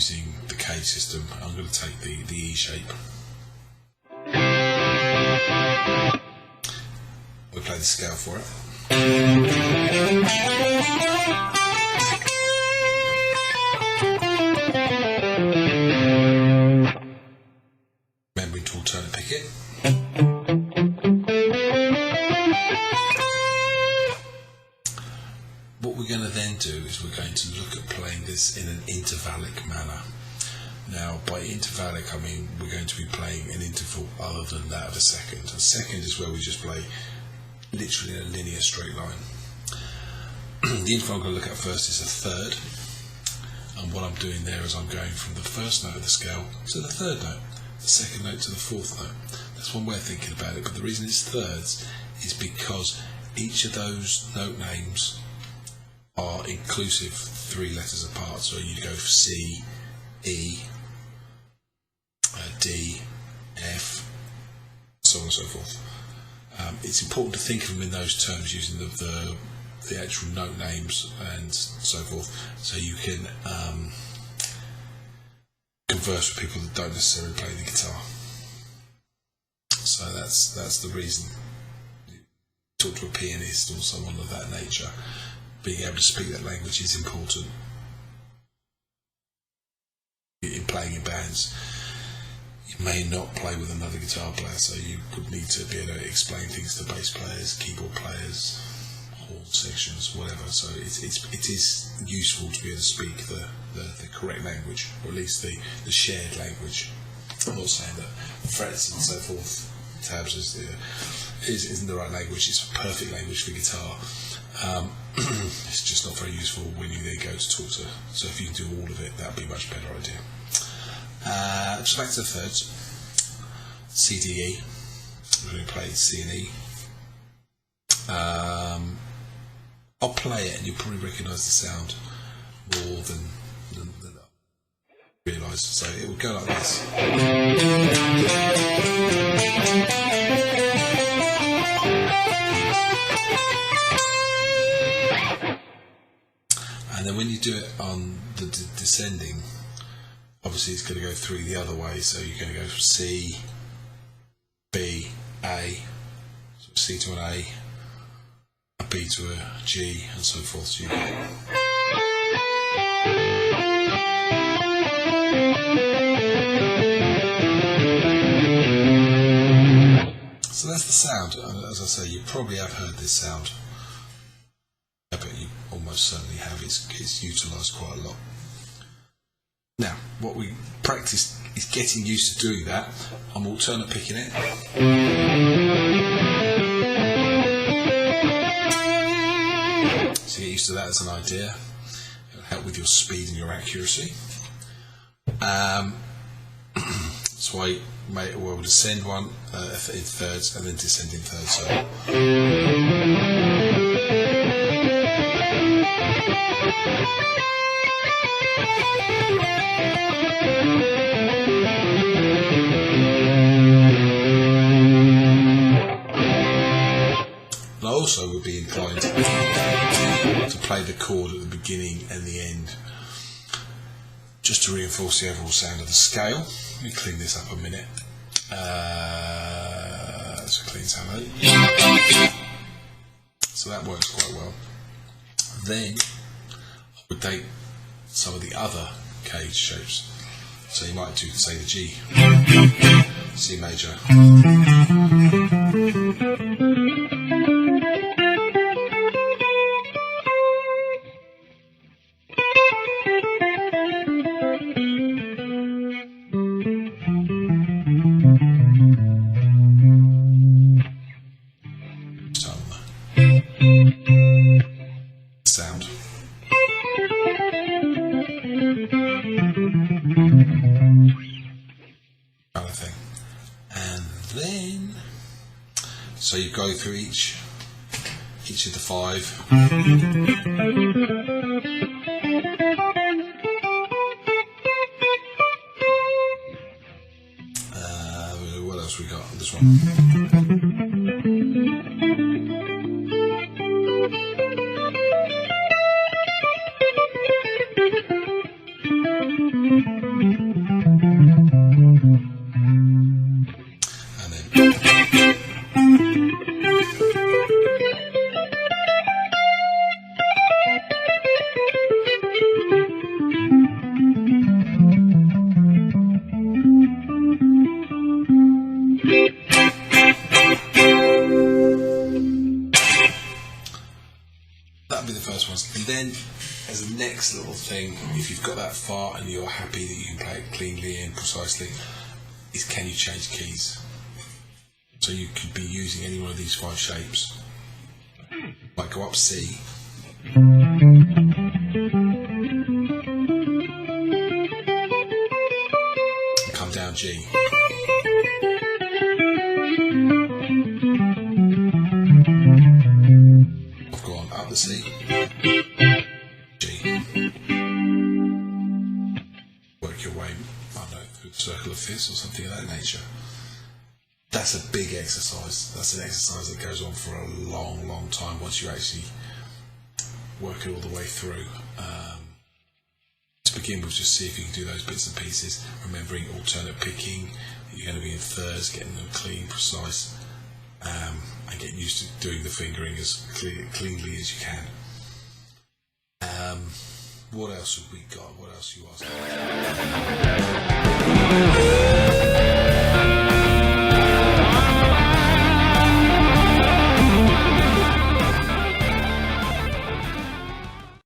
using the K system. I'm going to take the E shape. We play the scale for it. Remembering to alternate pick it. What we're going to then do is we're going to look at playing this in an intervallic manner. Now, by intervallic, I mean we're going to be playing an interval other than that of a second. A second is where we just play literally in a linear straight line. The interval I'm going to look at first is a third, and what I'm doing there is I'm going from the first note of the scale to the third note, the second note to the fourth note. That's one way of thinking about it, but the reason it's thirds is because each of those note names are inclusive 3 letters apart. So you go C, E, D, F, so on and so forth. It's important to think of them in those terms, using the actual note names and so forth, so you can converse with people that don't necessarily play the guitar. So that's the reason. You talk to a pianist or someone of that nature, being able to speak that language is important. In playing in bands, you may not play with another guitar player, so you would need to be able to explain things to bass players, keyboard players, horn sections, whatever. So it is useful to be able to speak the correct language, or at least the shared language. I'm not saying that frets and so forth, tabs isn't the right language. It's a perfect language for guitar. It's just not very useful when you then go to talk to. So if you can do all of it, that'd be a much better idea. So back to the thirds. C, D, E. We're going to play C and E. I'll play it and you'll probably recognise the sound more than I realise. So it will go like this. And then when you do it on the descending, obviously it's going to go 3 the other way, so you're going to go from C, B, A, so C to an a B to a G, and so forth. So, so that's the sound. As I say, you probably have heard this sound, but you almost certainly have. It's utilised quite a lot. Now, what we practice is getting used to doing that. I'm alternate picking it. So get used to that as an idea. It'll help with your speed and your accuracy. So we'll descend one in thirds and then descend in thirds. So. And I also would be inclined to play the chord at the beginning and the end, just to reinforce the overall sound of the scale. Let me clean this up a minute. That's a clean sound. So that works quite well. Then I would take some of the other cage shapes. So you might do, say, the G, C major. Sound. Kind of thing. And then, so you go through each of the 5. What else we got? This one. next little thing, if you've got that far and you're happy that you can play it cleanly and precisely, is can you change keys? So you could be using any one of these 5 shapes. Might go up C. Come down G. I've gone up the C. G. Work your way, I don't know, through the circle of fifths or something of that nature. That's a big exercise. That's an exercise that goes on for a long, long time once you actually work it all the way through. To begin with, just see if you can do those bits and pieces, remembering alternate picking, that you're going to be in thirds, getting them clean, precise, and getting used to doing the fingering as cleanly as you can. What else have we got? What else are you asking?